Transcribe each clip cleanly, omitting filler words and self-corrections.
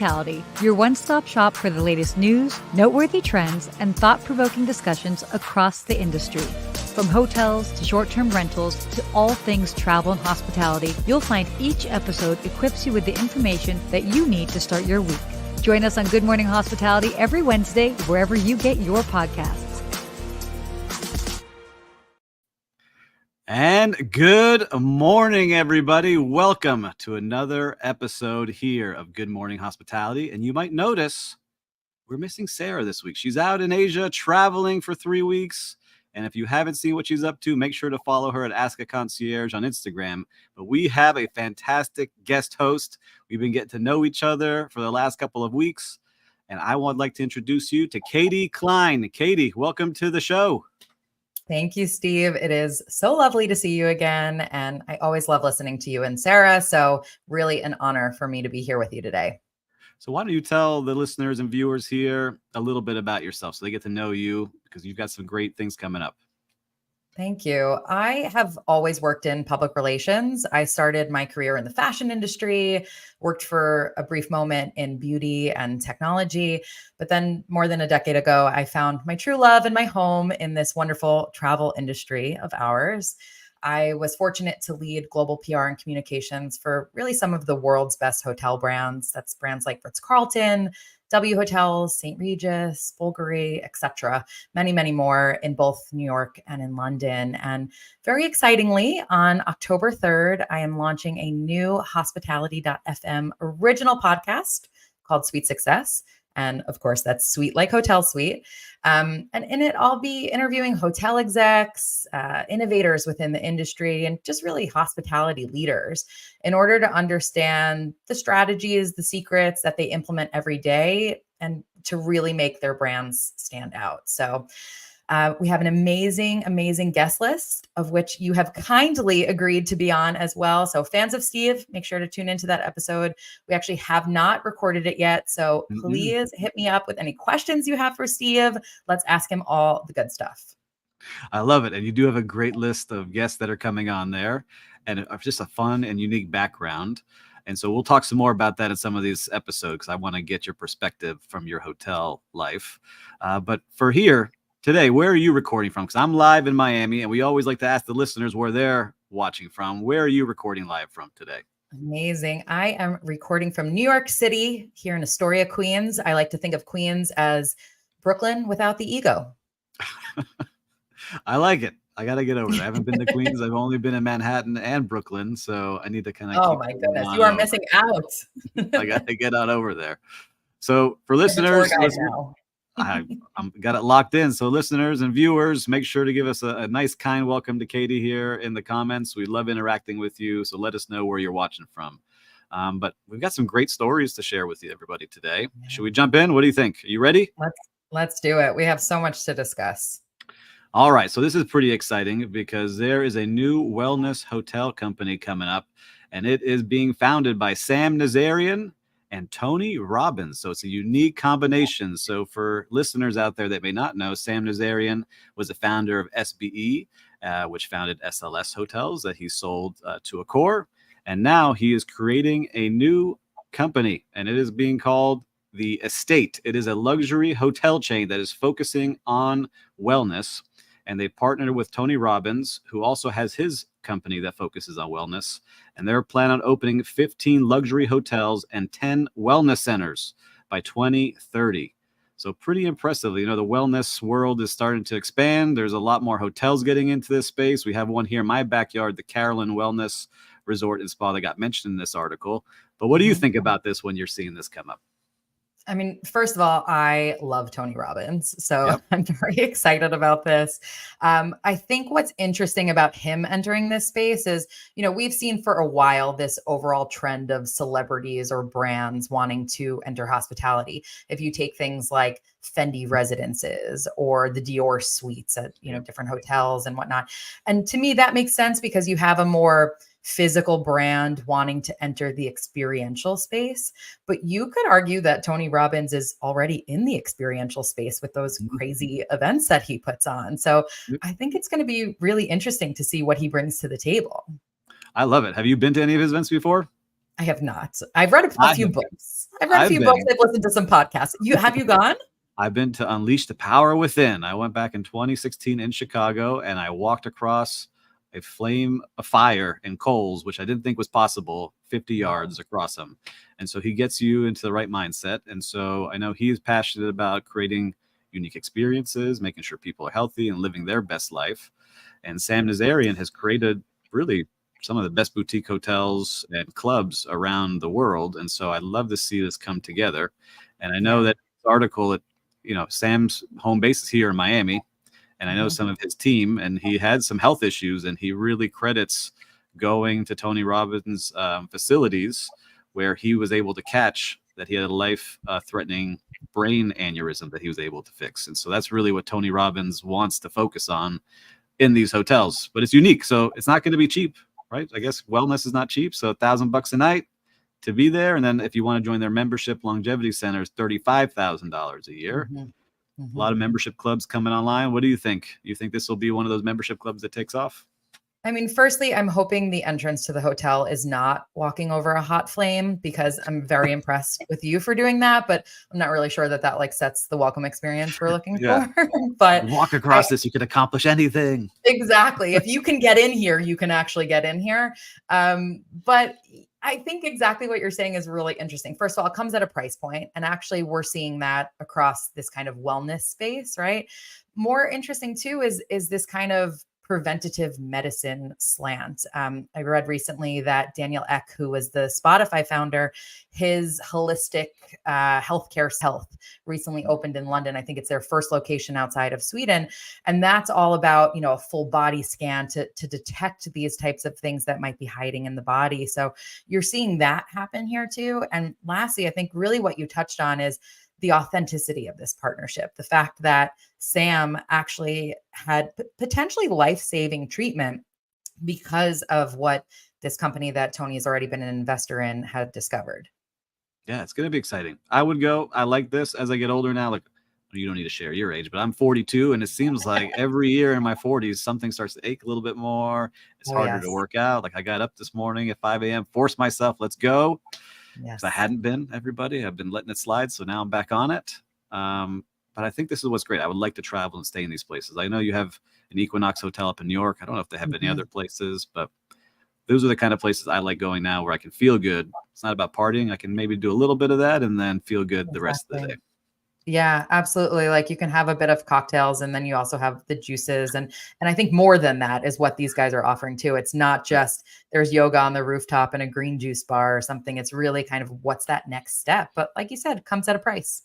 Hospitality, your one-stop shop for the latest news, noteworthy trends, and thought-provoking discussions across the industry. From hotels to short-term rentals to all things travel and hospitality, you'll find each episode equips you with the information that you need to start your week. Join us on Good Morning Hospitality every Wednesday, wherever you get your podcasts. And good morning, everybody. Welcome to another episode here of Good Morning Hospitality. And you might notice we're missing Sarah this week. She's out in Asia traveling for 3 weeks. And if you haven't seen what she's up to, make sure to follow her at Ask a Concierge on Instagram. But we have a fantastic guest host. We've been getting to know each other for the last couple of weeks. And I would like to introduce you to Katie Cline. Katie, welcome to the show. Thank you, Steve. It is so lovely to see you again. And I always love listening to you and Sarah. So really an honor for me to be here with you today. So why don't you tell the listeners and viewers here a little bit about yourself so they get to know you, because you've got some great things coming up. Thank you. I have always worked in public relations. I started my career in the fashion industry, worked for a brief moment in beauty and technology. But then more than a decade ago, I found my true love and my home in this wonderful travel industry of ours. I was fortunate to lead global PR and communications for really some of the world's best hotel brands. That's brands like Ritz-Carlton, W Hotels, St. Regis, Bulgari, etc. Many, many more in both New York and in London. And very excitingly, on October 3rd, I am launching a new hospitality.fm original podcast called Sweet Success. And of course, that's sweet like hotel suite. And in it, I'll be interviewing hotel execs, innovators within the industry, and just really hospitality leaders in order to understand the strategies, the secrets that they implement every day and to really make their brands stand out. So we have an amazing, amazing guest list of which you have kindly agreed to be on as well. So fans of Steve, make sure to tune into that episode. We actually have not recorded it yet. So please hit me up with any questions you have for Steve. Let's ask him all the good stuff. I love it. And you do have a great list of guests that are coming on there and just a fun and unique background. And so we'll talk some more about that in some of these episodes because I want to get your perspective from your hotel life. But for here, today, where are you recording from? Because I'm live in Miami, and we always like to ask the listeners where they're watching from. Where are you recording live from today? Amazing. I am recording from New York City here in Astoria, Queens. I like to think of Queens as Brooklyn without the ego. I like it. I got to get over there. I haven't been to Queens. I've only been in Manhattan and Brooklyn, so I need to kind of Oh my goodness, you are missing out. I got to get on over there. So for listeners, I'm got it locked in. So listeners and viewers, make sure to give us a nice, kind welcome to Katie here in the comments. We love interacting with you. So let us know where you're watching from. But we've got some great stories to share with you, everybody, today. Yeah. Should we jump in? What do you think? Are you ready? Let's do it. We have so much to discuss. All right. So this is pretty exciting because there is a new wellness hotel company coming up, and it is being founded by Sam Nazarian and Tony Robbins. So it's a unique combination. So for listeners out there that may not know, Sam Nazarian was the founder of SBE, which founded SLS Hotels that he sold to Accor. And now he is creating a new company, and it is being called The Estate. It is a luxury hotel chain that is focusing on wellness. And they partnered with Tony Robbins, who also has his company that focuses on wellness. And they're planning on opening 15 luxury hotels and 10 wellness centers by 2030. So pretty impressive. You know, the wellness world is starting to expand. There's a lot more hotels getting into this space. We have one here in my backyard, the Carolyn Wellness Resort and Spa that got mentioned in this article. But what do you think about this when you're seeing this come up? I mean, first of all, I love Tony Robbins, so I'm very excited about this. I think what's interesting about him entering this space is, you know, we've seen for a while this overall trend of celebrities or brands wanting to enter hospitality. If you take things like Fendi residences or the Dior suites at, you know, different hotels and whatnot. And to me, that makes sense because you have a more physical brand wanting to enter the experiential space. But you could argue that Tony Robbins is already in the experiential space with those crazy events that he puts on. So I think it's going to be really interesting to see what he brings to the table. I love it. Have you been to any of his events before? I have not. I've read a I few have, books. I've read a I've few books. been. I've listened to some podcasts. Have you gone? I've been to Unleash the Power Within. I went back in 2016 in Chicago, and I walked across a flame of fire and coals, which I didn't think was possible, 50 yards across them. And so he gets you into the right mindset. And so I know he is passionate about creating unique experiences, making sure people are healthy and living their best life. And Sam Nazarian has created really some of the best boutique hotels and clubs around the world. And so I'd love to see this come together. And I know Yeah. that this article, Sam's home base is here in Miami, and I know some of his team, and he had some health issues, and he really credits going to Tony Robbins facilities where he was able to catch that he had a life-threatening brain aneurysm that he was able to fix. And so that's really what Tony Robbins wants to focus on in these hotels. But it's unique, so it's not going to be cheap, right? I guess wellness is not cheap, so $1,000 a night to be there. And then if you want to join their membership longevity centers, $35,000 a year. A lot of membership clubs coming online. What do you think? You think this will be one of those membership clubs that takes off? I mean, firstly, I'm hoping the entrance to the hotel is not walking over a hot flame, because I'm very impressed with you for doing that, but I'm not really sure that like sets the welcome experience we're looking Yeah. for. But walk across this, you could accomplish anything. Exactly. If you can get in here, you can actually get in here. But I think exactly what you're saying is really interesting. First of all, it comes at a price point, and actually we're seeing that across this kind of wellness space, right? More interesting too is this kind of preventative medicine slant. I read recently that Daniel Ek, who was the Spotify founder, his holistic healthcare health recently opened in London. I think it's their first location outside of Sweden. And that's all about, a full body scan to detect these types of things that might be hiding in the body. So you're seeing that happen here too. And lastly, I think really what you touched on is the authenticity of this partnership. The fact that Sam actually had potentially life-saving treatment because of what this company that Tony has already been an investor in had discovered. Yeah, it's going to be exciting. I would go. I like this as I get older now. Like, you don't need to share your age, but I'm 42, and it seems like every year in my 40s, something starts to ache a little bit more. It's harder to work out. Like, I got up this morning at 5 a.m., forced myself, let's go. Yes. I hadn't been, everybody. I've been letting it slide, so now I'm back on it. But I think this is what's great. I would like to travel and stay in these places. I know you have an Equinox hotel up in New York. I don't know if they have any other places, but those are the kind of places I like going now, where I can feel good. It's not about partying. I can maybe do a little bit of that and then feel good the rest of the day. Yeah, absolutely. Like, you can have a bit of cocktails, and then you also have the juices. And I think more than that is what these guys are offering too. It's not just there's yoga on the rooftop and a green juice bar or something. It's really kind of what's that next step. But like you said, it comes at a price.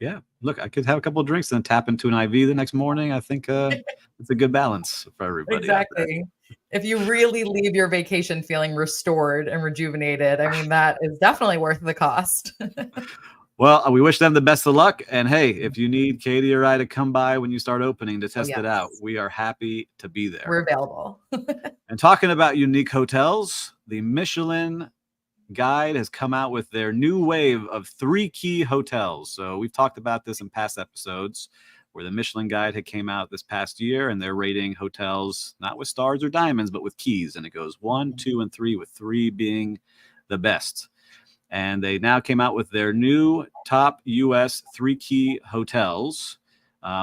Yeah. Look, I could have a couple of drinks and tap into an IV the next morning. I think it's a good balance for everybody. Exactly. If you really leave your vacation feeling restored and rejuvenated, I mean, that is definitely worth the cost. Well, we wish them the best of luck. And hey, if you need Katie or I to come by when you start opening to test it out, we are happy to be there. We're available. And talking about unique hotels, the Michelin Guide has come out with their new wave of 3 key hotels. So we've talked about this in past episodes, where the Michelin Guide had came out this past year, and they're rating hotels not with stars or diamonds, but with keys. And it goes 1, 2, and 3, with 3 being the best. And they now came out with their new top U.S. 3 key hotels,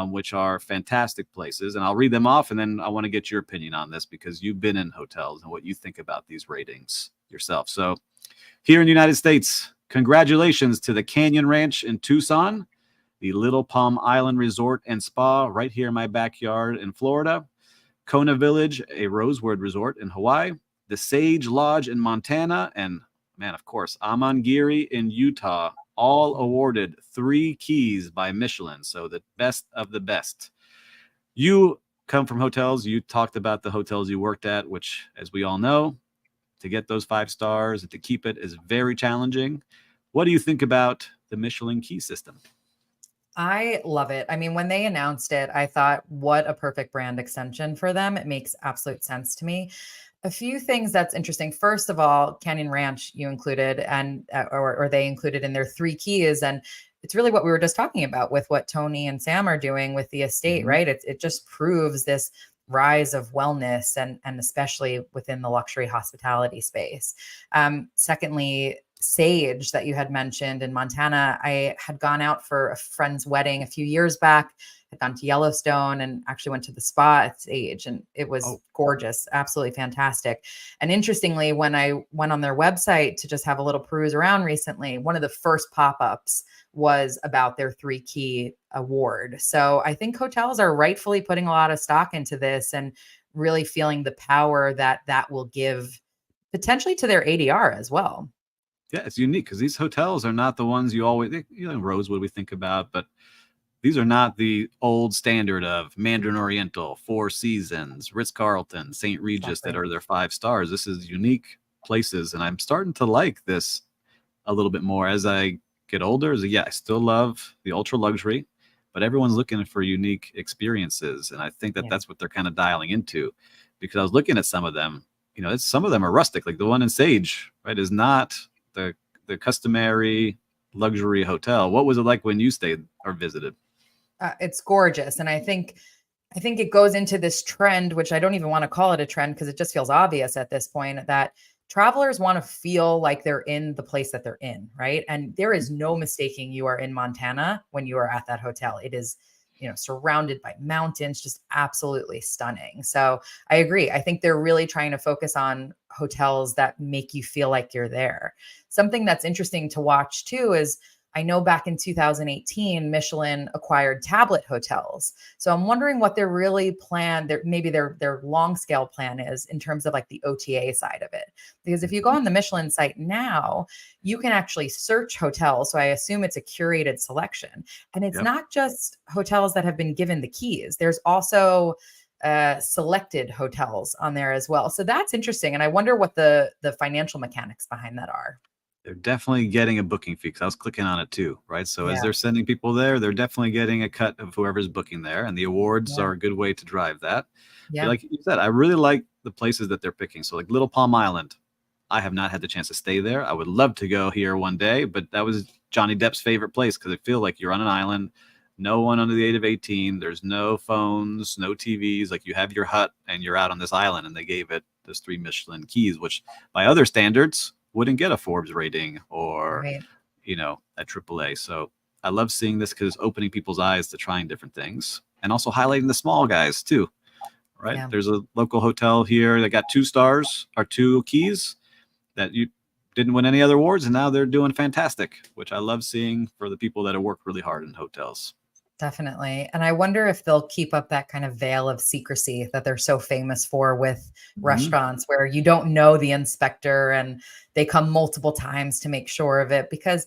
which are fantastic places. And I'll read them off, and then I want to get your opinion on this, because you've been in hotels and what you think about these ratings yourself. So here in the United States, congratulations to the Canyon Ranch in Tucson, the Little Palm Island Resort and Spa right here in my backyard in Florida, Kona Village, a Rosewood Resort in Hawaii, the Sage Lodge in Montana, and man, of course, Amangiri in Utah, all awarded 3 keys by Michelin. So the best of the best. You come from hotels. You talked about the hotels you worked at, which, as we all know, to get those 5 stars and to keep it is very challenging. What do you think about the Michelin key system? I love it. I mean, when they announced it, I thought, what a perfect brand extension for them. It makes absolute sense to me. A few things that's interesting. First of all, Canyon Ranch you included, and or they included in their 3 keys, and it's really what we were just talking about with what Tony and Sam are doing with the estate, right? It just proves this rise of wellness and especially within the luxury hospitality space. Secondly, Sage that you had mentioned in Montana. I had gone out for a friend's wedding a few years back. I'd gone to Yellowstone and actually went to the spa at Sage, and it was gorgeous, absolutely fantastic. And interestingly, when I went on their website to just have a little peruse around recently, one of the first pop-ups was about their 3 Key award. So I think hotels are rightfully putting a lot of stock into this and really feeling the power that that will give potentially to their ADR as well. Yeah, it's unique because these hotels are not the ones you always, Rosewood we think about, but these are not the old standard of Mandarin Oriental, Four Seasons, Ritz-Carlton, St. Regis that are their 5 stars. This is unique places, and I'm starting to like this a little bit more as I get older. Yeah, I still love the ultra luxury, but everyone's looking for unique experiences, and I think that that's what they're kind of dialing into. Because I was looking at some of them, some of them are rustic, like the one in Sage, right, is not the customary luxury hotel. What was it like when you stayed or visited? It's gorgeous. And I think it goes into this trend, which I don't even want to call it a trend because it just feels obvious at this point, that travelers want to feel like they're in the place that they're in, right? And there is no mistaking you are in Montana when you are at that hotel. It is, surrounded by mountains, just absolutely stunning. So I agree. I think they're really trying to focus on hotels that make you feel like you're there. Something that's interesting to watch too is I know back in 2018, Michelin acquired tablet hotels. So I'm wondering what they're really maybe their long scale plan is in terms of like the OTA side of it. Because if you go on the Michelin site now, you can actually search hotels. So I assume it's a curated selection. And it's not just hotels that have been given the keys. There's also selected hotels on there as well. So that's interesting. And I wonder what the financial mechanics behind that are. They're definitely getting a booking fee because I was clicking on it too, right? So as they're sending people there, they're definitely getting a cut of whoever's booking there. And the awards are a good way to drive that. Yeah. But like you said, I really like the places that they're picking. So like Little Palm Island, I have not had the chance to stay there. I would love to go here one day, but that was Johnny Depp's favorite place because I feel like you're on an island, no one under the age of 18. There's no phones, no TVs. Like you have your hut and you're out on this island, and they gave it those 3 Michelin keys, which by other standards wouldn't get a Forbes rating or, a AAA. So I love seeing this because it's opening people's eyes to trying different things and also highlighting the small guys too, right? Yeah. There's a local hotel here that got 2 stars or 2 keys that you didn't win any other awards, and now they're doing fantastic, which I love seeing for the people that have worked really hard in hotels. Definitely. And I wonder if they'll keep up that kind of veil of secrecy that they're so famous for with restaurants, where you don't know the inspector and they come multiple times to make sure of it. Because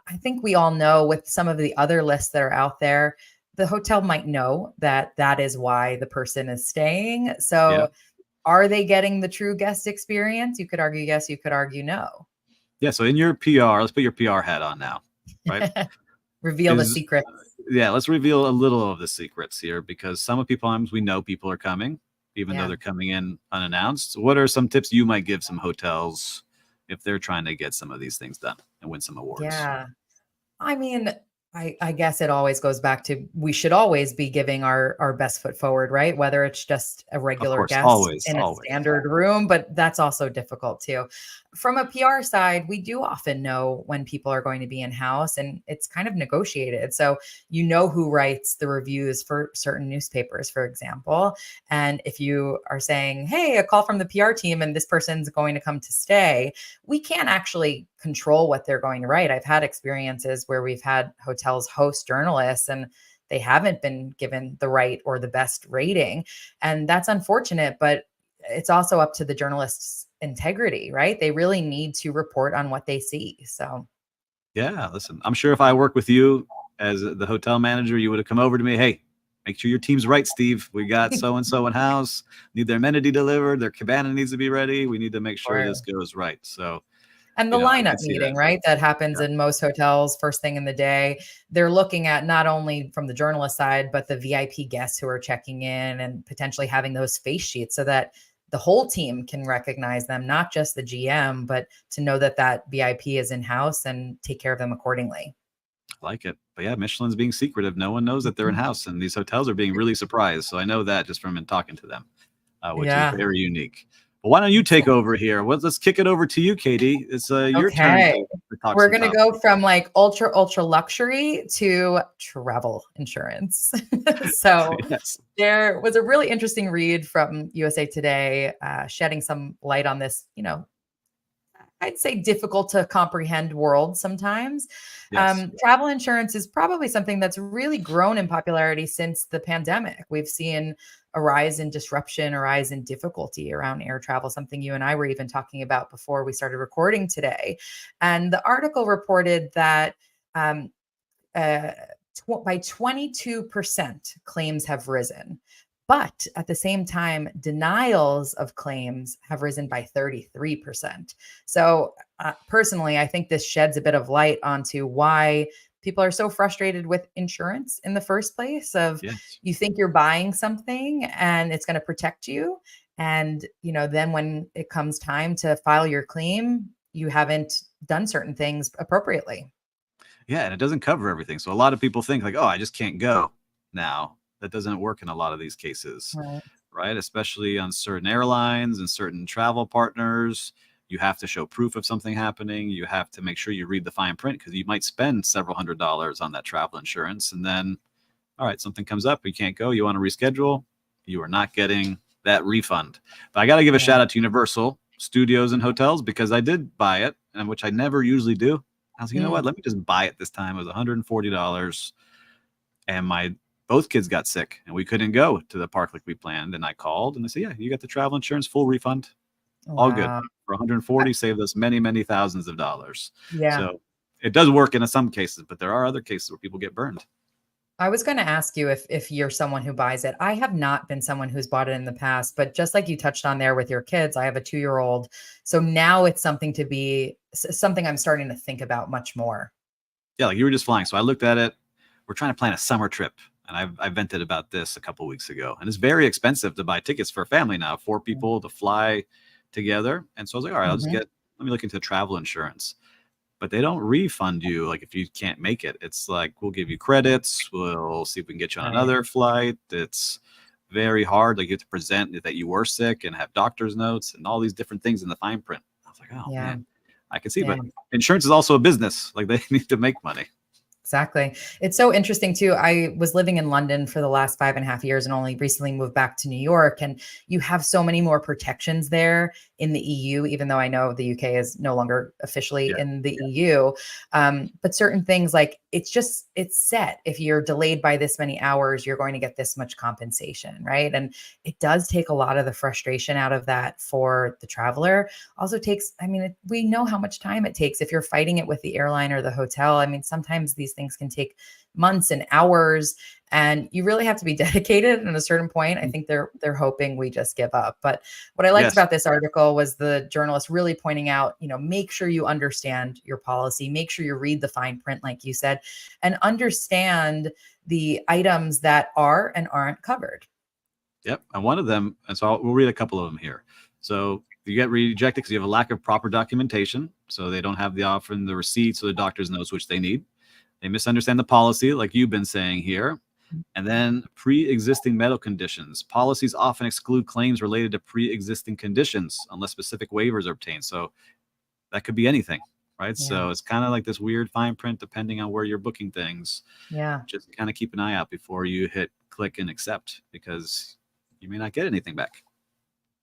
I think we all know with some of the other lists that are out there, the hotel might know that that is why the person is staying. So are they getting the true guest experience? You could argue yes, you could argue no. Yeah. So in your PR, let's put your PR hat on now, right? Reveal the secrets. Yeah, let's reveal a little of the secrets here, because some of people, we know people are coming, even though they're coming in unannounced. What are some tips you might give some hotels if they're trying to get some of these things done and win some awards? Yeah. I mean, I guess it always goes back to, we should always be giving our best foot forward, right? Whether it's just a regular guest in a standard room, but that's also difficult too. From a PR side, we do often know when people are going to be in-house, and it's kind of negotiated. So you know who writes the reviews for certain newspapers, for example. And if you are saying, hey, a call from the PR team and this person's going to come to stay, we can't actually control what they're going to write. I've had experiences where we've had hotels host journalists and they haven't been given the right or the best rating. And that's unfortunate, but it's also up to the journalist's integrity, right? They really need to report on what they see. So yeah, listen, I'm sure if I work with you as the hotel manager, you would have come over to me, hey, make sure your team's right, Steve. We got so-and-so in house, need their amenity delivered, their cabana needs to be ready. We need to make sure this goes right. So, and the lineup meeting, right? That happens in most hotels first thing in the day. They're looking at not only from the journalist side, but the VIP guests who are checking in and potentially having those face sheets so that the whole team can recognize them, not just the GM, but to know that that VIP is in-house and take care of them accordingly. I like it. But yeah, Michelin's being secretive. No one knows that they're in house, and these hotels are being really surprised. So I know that just from in talking to them, which is Yeah. very unique. But why don't you take Excellent. over here? Let's kick it over to you, Katie. It's your turn Okay. to talk We're some going to top. go from like ultra luxury to travel insurance. So Yes. there was a really interesting read from USA Today, shedding some light on this, I'd say difficult to comprehend world sometimes. Yes. Travel insurance is probably something that's really grown in popularity since the pandemic. We've seen a rise in disruption, a rise in difficulty around air travel, something you and I were even talking about before we started recording today. And the article reported that um, uh, by 22%, claims have risen. But at the same time, denials of claims have risen by 33%. So, personally, I think this sheds a bit of light onto why people are so frustrated with insurance in the first place. Of Yes. you think you're buying something and it's going to protect you, and then when it comes time to file your claim, you haven't done certain things appropriately. Yeah, and it doesn't cover everything. So a lot of people think like, oh, I just can't go now. That doesn't work in a lot of these cases, Right. right? Especially on certain airlines and certain travel partners. You have to show proof of something happening. You have to make sure you read the fine print because you might spend several $100s on that travel insurance. And then, all right, something comes up, you can't go, you want to reschedule, you are not getting that refund. But I got to give a Yeah. shout out to Universal Studios and Hotels because I did buy it, and which I never usually do. I was like, you know what? Mm. Let me just buy it this time. It was $140. And my both kids got sick and we couldn't go to the park like we planned. And I called and they said, yeah, you got the travel insurance, full refund, all good. Wow. For 140, saved us many, many thousands of dollars. Yeah. So it does work in some cases, but there are other cases where people get burned. I was going to ask you if you're someone who buys it. I have not been someone who's bought it in the past, but just like you touched on there with your kids, I have a 2-year-old. So now it's something I'm starting to think about much more. Yeah, like you were just flying. So I looked at it. We're trying to plan a summer trip. And I vented about this a couple of weeks ago. And it's very expensive to buy tickets for a family now, 4 people to fly together. And so I was like, all right, Mhm. let me look into travel insurance. But they don't refund you like if you can't make it. It's like we'll give you credits, we'll see if we can get you on Right. another flight. It's very hard. Like you have to present that you were sick and have doctor's notes and all these different things in the fine print. I was like, oh Yeah. man, I can see. Yeah. But insurance is also a business. Like they need to make money. Exactly. It's so interesting too. I was living in London for the last 5.5 years and only recently moved back to New York. And you have so many more protections there in the EU, even though I know the UK is no longer officially Yeah. in the EU. But certain things like it's set. If you're delayed by this many hours, you're going to get this much compensation, right? And it does take a lot of the frustration out of that for the traveler. Also takes, we know how much time it takes if you're fighting it with the airline or the hotel. Sometimes these things can take months and hours, and you really have to be dedicated. At a certain point, I think they're hoping we just give up. But what I liked Yes. about this article was the journalist really pointing out, make sure you understand your policy, make sure you read the fine print, like you said, and understand the items that are and aren't covered. Yep. And one of them, and so we'll read a couple of them here. So you get rejected because you have a lack of proper documentation. So they don't have the often the receipts or the doctor's notes, which they need. They misunderstand the policy, like you've been saying here. And then pre-existing medical conditions. Policies often exclude claims related to pre-existing conditions unless specific waivers are obtained. So that could be anything, right? Yeah. So it's kind of like this weird fine print depending on where you're booking things. Yeah. Just kind of keep an eye out before you hit click and accept because you may not get anything back.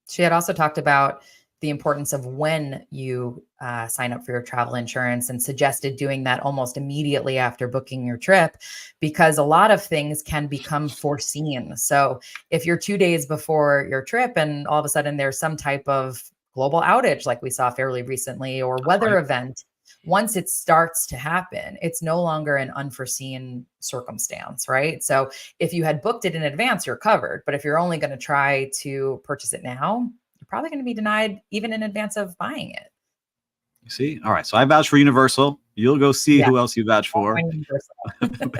She had also talked about the importance of when you sign up for your travel insurance and suggested doing that almost immediately after booking your trip, because a lot of things can become foreseen. So if you're 2 days before your trip and all of a sudden there's some type of global outage, like we saw fairly recently, or weather Right. event, once it starts to happen, it's no longer an unforeseen circumstance, right? So if you had booked it in advance, you're covered. But if you're only going to try to purchase it now, you're probably going to be denied even in advance of buying it. You see? All right. So I vouch for Universal. You'll go see Yeah. who else you vouch for.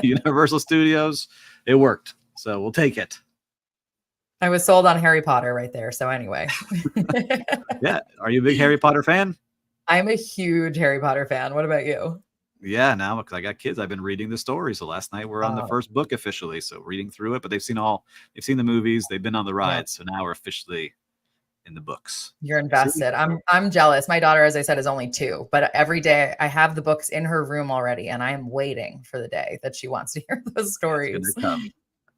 Universal Studios, it worked. So we'll take it. I was sold on Harry Potter right there. So anyway. Yeah. Are you a big Harry Potter fan? I'm a huge Harry Potter fan. What about you? Yeah, now because I got kids, I've been reading the story. So last night we're on the Oh, first book officially. So reading through it, but they've seen the movies, they've been on the yeah. ride. So now we're officially in the books. You're See? invested. I'm jealous. My daughter, as I said, is only 2, but every day I have the books in her room already, and I am waiting for the day that she wants to hear those Yeah, it's gonna stories. come.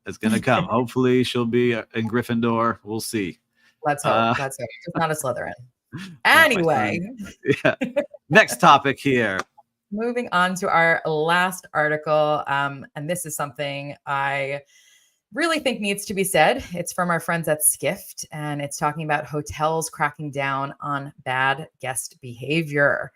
It's gonna come. Hopefully she'll be in Gryffindor. We'll see. Let's hope. Uh, Let's hope. Just not a Slytherin. no, my Anyway, son. Yeah. Next topic here. moving on to our last article. And this is something I really think needs to be said. It's from our friends at Skift, and it's talking about hotels cracking down on bad guest behavior.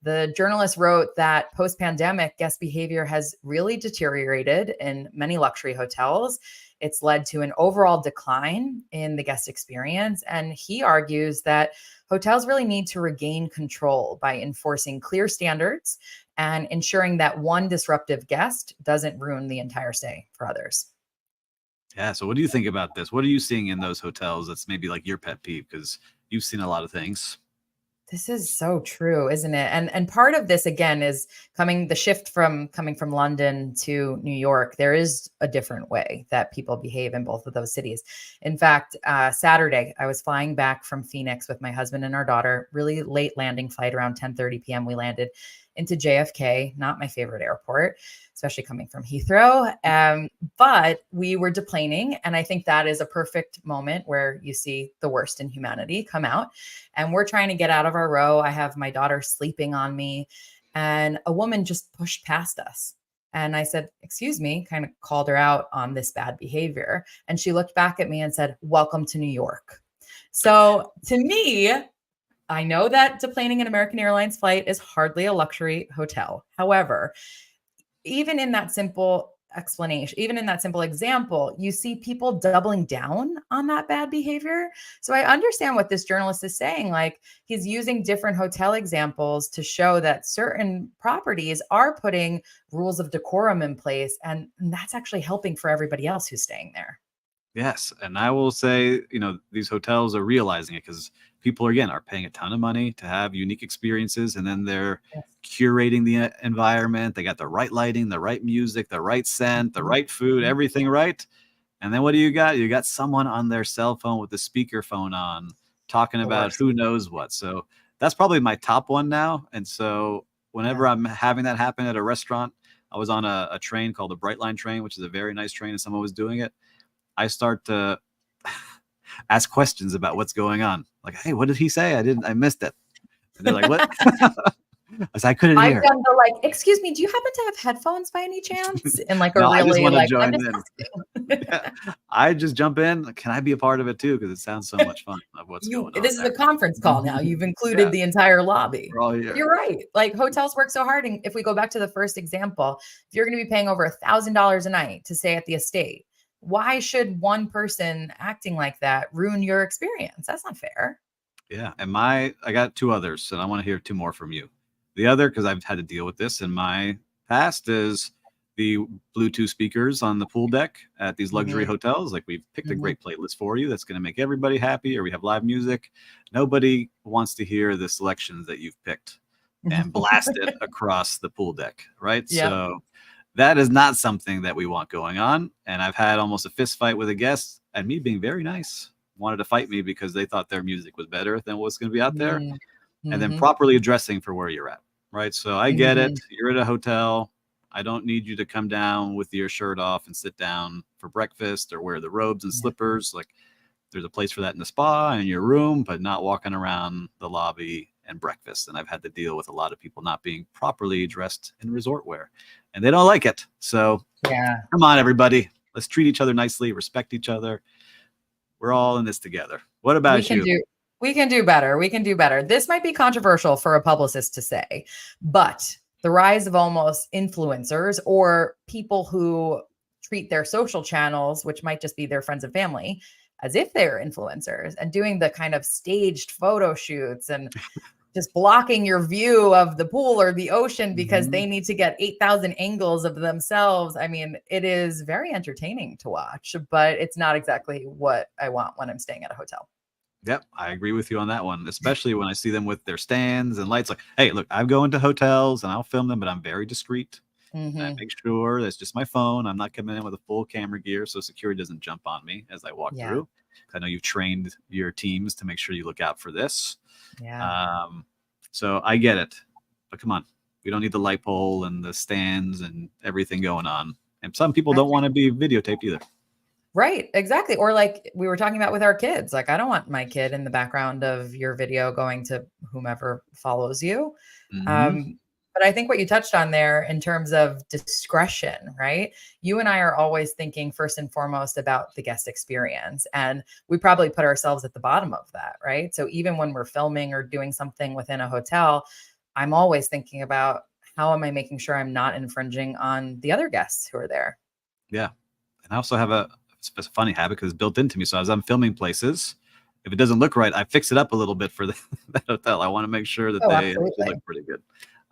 The journalist wrote that post pandemic, guest behavior has really deteriorated in many luxury hotels. It's led to an overall decline in the guest experience. And he argues that hotels really need to regain control by enforcing clear standards and ensuring that one disruptive guest doesn't ruin the entire stay for others. Yeah. So what do you think about this? What are you seeing in those hotels that's maybe like your pet peeve? Because you've seen a lot of things. This is so true, isn't it? And part of this again is coming from London to New York. There is a different way that people behave in both of those cities. In fact, Saturday I was flying back from Phoenix with my husband and our daughter. Really late landing flight, around 10:30 p.m. We landed into JFK, not my favorite airport, especially coming from Heathrow. But we were deplaning. And I think that is a perfect moment where you see the worst in humanity come out. And we're trying to get out of our row. I have my daughter sleeping on me, and a woman just pushed past us. And I said, "Excuse me," kind of called her out on this bad behavior. And she looked back at me and said, "Welcome to New York." So to me, I know that deplaning an American Airlines flight is hardly a luxury hotel. However, even in that simple explanation, even in that simple example, you see people doubling down on that bad behavior. So I understand what this journalist is saying. Like, he's using different hotel examples to show that certain properties are putting rules of decorum in place, and that's actually helping for everybody else who's staying there. Yes, and I will say, these hotels are realizing it because people again are paying a ton of money to have unique experiences, and then they're Yes. curating the environment. They got the right lighting, the right music, the right scent, the Mhm. right food, everything right. And then what do you got? You got someone on their cell phone with the speakerphone on, talking The about worst. who knows what. So that's probably my top one now. And so whenever Yeah. I'm having that happen at a restaurant, I was on a train called the Brightline train, which is a very nice train, and someone was doing it. I start to ask questions about what's going on. Like, hey, what did he say? I missed it. And they're like, what? I said, I couldn't I've hear. done the like, excuse me, do you happen to have headphones by any chance? In like a No, I just really want to like, I'm join just in. asking. Yeah. I just jump in. Can I be a part of it too? Because it sounds so much fun of what's going on This is a there. conference call now. You've included Yeah, the entire lobby. we're all here. You're right. Like, hotels work so hard. And if we go back to the first example, if you're going to be paying over $1,000 a night to stay at the estate, why should one person acting like that ruin your experience? That's not fair. Yeah. And I got two others, and I want to hear two more from you. The other, because I've had to deal with this in my past, is the Bluetooth speakers on the pool deck at these luxury Mhm, hotels. Like, we've picked a mhm. great playlist for you that's going to make everybody happy, or we have live music. Nobody wants to hear the selections that you've picked and blast it across the pool deck, right? Yep. So that is not something that we want going on. And I've had almost a fist fight with a guest, and me being very nice wanted to fight me because they thought their music was better than what's going to be out there, Mm, and then mhm, properly addressing for where you're at, right? So I get it. mhm. You're at a hotel. I don't need you to come down with your shirt off and sit down for breakfast or wear the robes and Yeah. slippers. Like, there's a place for that in the spa and in your room, but not walking around the lobby and breakfast. And I've had to deal with a lot of people not being properly dressed in resort wear, and they don't like it. So Yeah. come on, everybody. Let's treat each other nicely, respect each other. We're all in this together. What We about can you? do we can do better. We can do better. This might be controversial for a publicist to say, but the rise of almost influencers or people who treat their social channels, which might just be their friends and family, as if they're influencers and doing the kind of staged photo shoots and just blocking your view of the pool or the ocean because Mhm. they need to get 8,000 angles of themselves. I mean, it is very entertaining to watch, but it's not exactly what I want when I'm staying at a hotel. Yep, I agree with you on that one, especially when I see them with their stands and lights. Like, hey, look, I go into hotels and I'll film them, but I'm very discreet. I Hmm. make sure that's just my phone. I'm not coming in with a full camera gear so security doesn't jump on me as I walk Yeah. through. I know you've trained your teams to make sure you look out for this. Yeah. Um, so I get it, but come on, we don't need the light pole and the stands and everything going on. And some people don't want to be videotaped either. Right, exactly. Or like we were talking about with our kids, like I don't want my kid in the background of your video going to whomever follows you. Hmm. Um, but I think what you touched on there in terms of discretion, right? You and I are always thinking first and foremost about the guest experience. And we probably put ourselves at the bottom of that, right? So even when we're filming or doing something within a hotel, I'm always thinking about how am I making sure I'm not infringing on the other guests who are there? Yeah. And I also have it's a funny habit because it's built into me. So as I'm filming places, if it doesn't look right, I fix it up a little bit for the hotel. I want to make sure that Oh, they actually absolutely. look pretty good.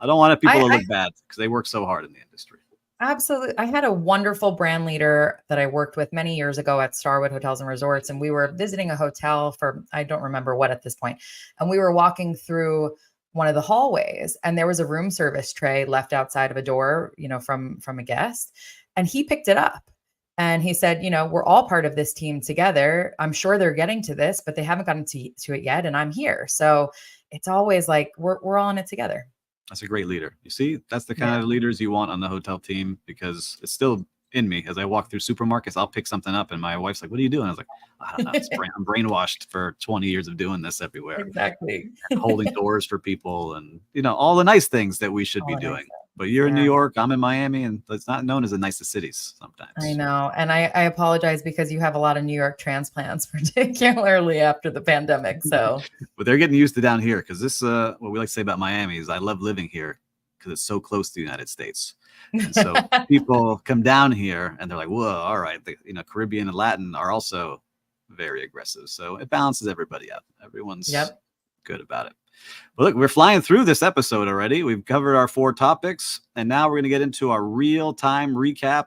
I don't want people to I look bad because they work so hard in the industry. Absolutely. I had a wonderful brand leader that I worked with many years ago at Starwood Hotels and Resorts, and we were visiting a hotel for, I don't remember what at this point. And we were walking through one of the hallways, and there was a room service tray left outside of a door, from a guest, and he picked it up. And he said, we're all part of this team together. I'm sure they're getting to this, but they haven't gotten to it yet, and I'm here. So it's always like we're all in it together. That's a great leader. You see, that's the kind Yeah. of leaders you want on the hotel team because it's still in me. As I walk through supermarkets, I'll pick something up and my wife's like, "What are you doing?" I was like, "I don't know. I'm brainwashed for 20 years of doing this everywhere Exactly. and holding doors for people and, all the nice things that we should All be the nice doing." stuff. But you're in New Yeah. York, I'm in Miami, and it's not known as the nicest cities I sometimes. know. And I apologize because you have a lot of New York transplants, particularly after the pandemic. So, But they're getting used to down here because this, what we like to say about Miami is I love living here because it's so close to the United States. And so people come down here and they're like, whoa, all right. Caribbean and Latin are also very aggressive. So it balances everybody out. Everyone's yep. good about it. Well, look, we're flying through this episode already. We've covered our 4 topics, and now we're going to get into our real-time recap.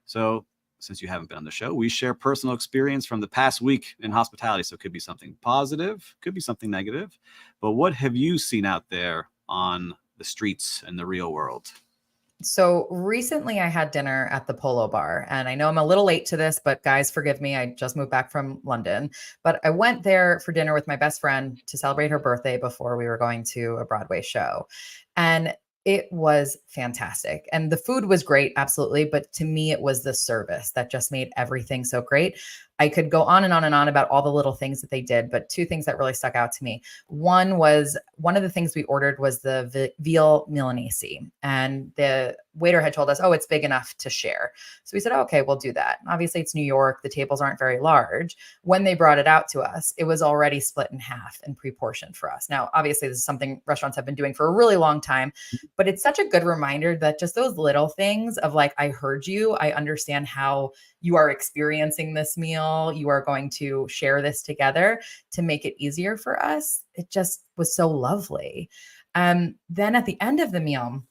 So since you haven't been on the show, we share personal experience from the past week in hospitality. So it could be something positive, could be something negative. But what have you seen out there on the streets in the real world? So recently I had dinner at the Polo Bar, and I know I'm a little late to this, but guys, forgive me. I just moved back from London, but I went there for dinner with my best friend to celebrate her birthday before we were going to a Broadway show. And it was fantastic. And the food was great, absolutely. But to me, it was the service that just made everything so great. I could go on and on and on about all the little things that they did, but 2 things that really stuck out to me. One of the things we ordered was the veal Milanese, and the waiter had told us, "Oh, it's big enough to share." So we said, oh, "Okay, we'll do that." Obviously, it's New York; the tables aren't very large. When they brought it out to us, it was already split in half and pre-portioned for us. Now, obviously, this is something restaurants have been doing for a really long time, but it's such a good reminder that just those little things of like, I heard you, I understand how you are experiencing this meal. You are going to share this together to make it easier for us. It just was so lovely. Then at the end of the meal,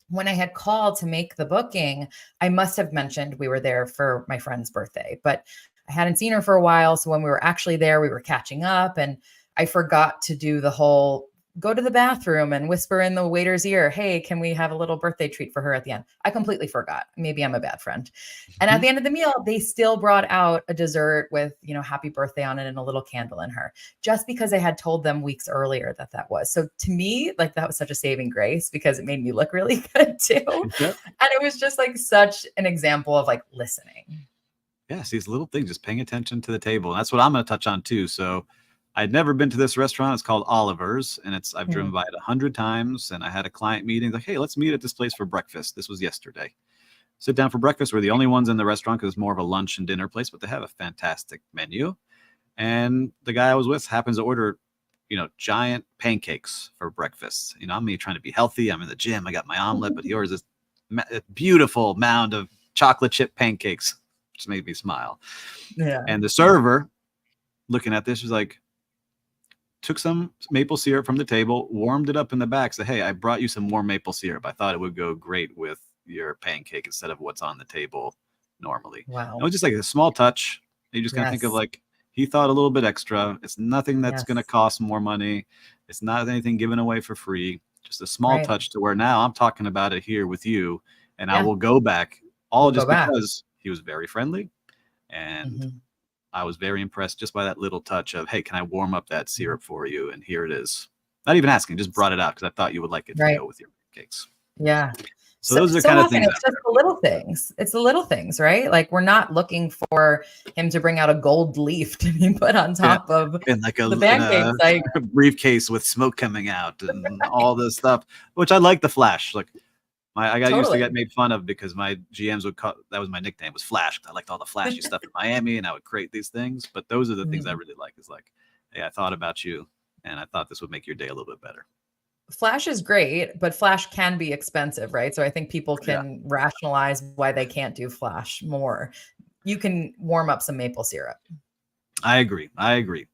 when I had called to make the booking, I must have mentioned we were there for my friend's birthday, but I hadn't seen her for a while. So when we were actually there, we were catching up, and I forgot to do the whole go to the bathroom and whisper in the waiter's ear, "Hey, can we have a little birthday treat for her at the end?" I completely forgot. Maybe I'm a bad friend. And at the end of the meal, they still brought out a dessert with, happy birthday on it and a little candle in her, just because I had told them weeks earlier that was. So to me, like that was such a saving grace because it made me look really good too. Yep. And it was just like such an example of like listening. Yes, these little things, just paying attention to the table. And that's what I'm going to touch on too. So I'd never been to this restaurant. It's called Oliver's, and I've driven by it 100 times. And I had a client meeting like, "Hey, let's meet at this place for breakfast." This was yesterday. Sit down for breakfast. We're the only ones in the restaurant because it's more of a lunch and dinner place, but they have a fantastic menu. And the guy I was with happens to order, giant pancakes for breakfast. I'm me trying to be healthy. I'm in the gym. I got my omelet, but he orders this beautiful mound of chocolate chip pancakes, which made me smile. Yeah. And the server, looking at this, was like, took some maple syrup from the table, warmed it up in the back, said, "Hey, I brought you some warm maple syrup. I thought it would go great with your pancake instead of what's on the table normally." Wow. It was just like a small touch. You just kind of think of Yes. like, he thought a little bit extra. It's nothing that's Yes. going to cost more money. It's not anything given away for free. Just a small Right. touch to where now I'm talking about it here with you, and I Yeah. will go back all We'll just go back. because he was very friendly, and Mhm. I was very impressed just by that little touch of, hey, can I warm up that syrup for you? And here it is. Not even asking, just brought it out because I thought you would like it to Right. go with your cakes. Yeah. So those are the So kind of often things. it's just the little things. It's the little things, right? Like we're not looking for him to bring out a gold leaf to be put on Yeah, top of in like the pancakes. Like, a briefcase with smoke coming out and all this stuff, which I like the Flash. Like I got used to totally. get made fun of because my GMs would call, that was my nickname, was Flash. I liked all the flashy stuff in Miami, and I would create these things. But those are the things I Mhm. really like. Is like, hey, I thought about you, and I thought this would make your day a little bit better. Flash is great, but Flash can be expensive, right? So I think people Yeah, can rationalize why they can't do Flash more. You can warm up some maple syrup. I agree. I agree.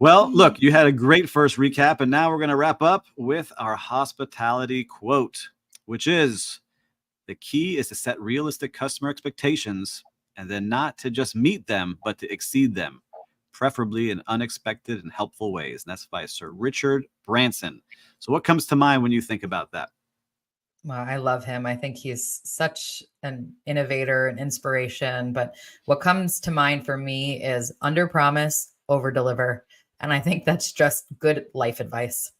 Well, look, you had a great first recap, and now we're going to wrap up with our hospitality quote, which is: the key is to set realistic customer expectations and then not to just meet them, but to exceed them, preferably in unexpected and helpful ways. And that's by Sir Richard Branson. So, what comes to mind when you think about that? Well, I love him. I think he's such an innovator and inspiration. But what comes to mind for me is under promise, over deliver. And I think that's just good life advice.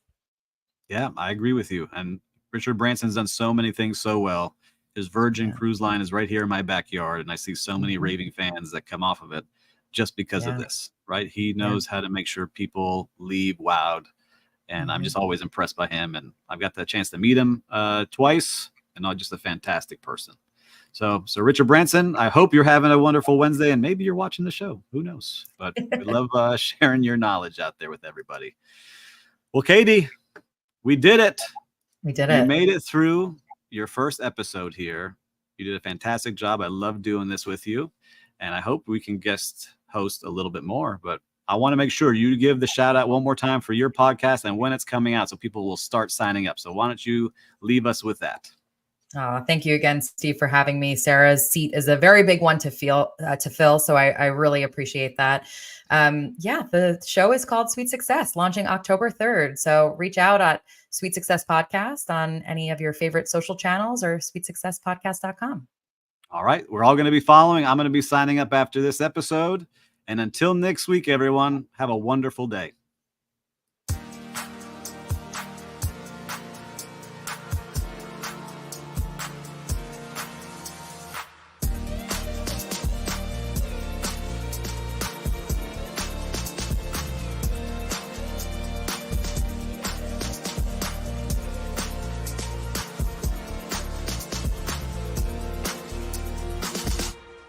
Yeah, I agree with you. And Richard Branson's done so many things so well. His Virgin Yeah. Cruise Line is right here in my backyard, and I see so many Mhm. raving fans that come off of it just because of Yeah. this, right? He Yeah. knows how to make sure people leave wowed, and I'm Mhm. just always impressed by him. And I've got the chance to meet him twice, and just a fantastic person. So Richard Branson, I hope you're having a wonderful Wednesday, and maybe you're watching the show. Who knows? But we love sharing your knowledge out there with everybody. Well, Katie, we did it. We did You it. made it through your first episode here. You did a fantastic job. I love doing this with you, and I hope we can guest host a little bit more. But I want to make sure you give the shout out one more time for your podcast and when it's coming out, so people will start signing up. So why don't you leave us with that? Thank you again, Steve, for having me. Sarah's seat is a very big one to fill. So I really appreciate that. Yeah, the show is called Sweet Success, launching October 3rd. So reach out at Sweet Success Podcast on any of your favorite social channels or sweetsuccesspodcast.com. All right. We're all going to be following. I'm going to be signing up after this episode. And until next week, everyone, have a wonderful day.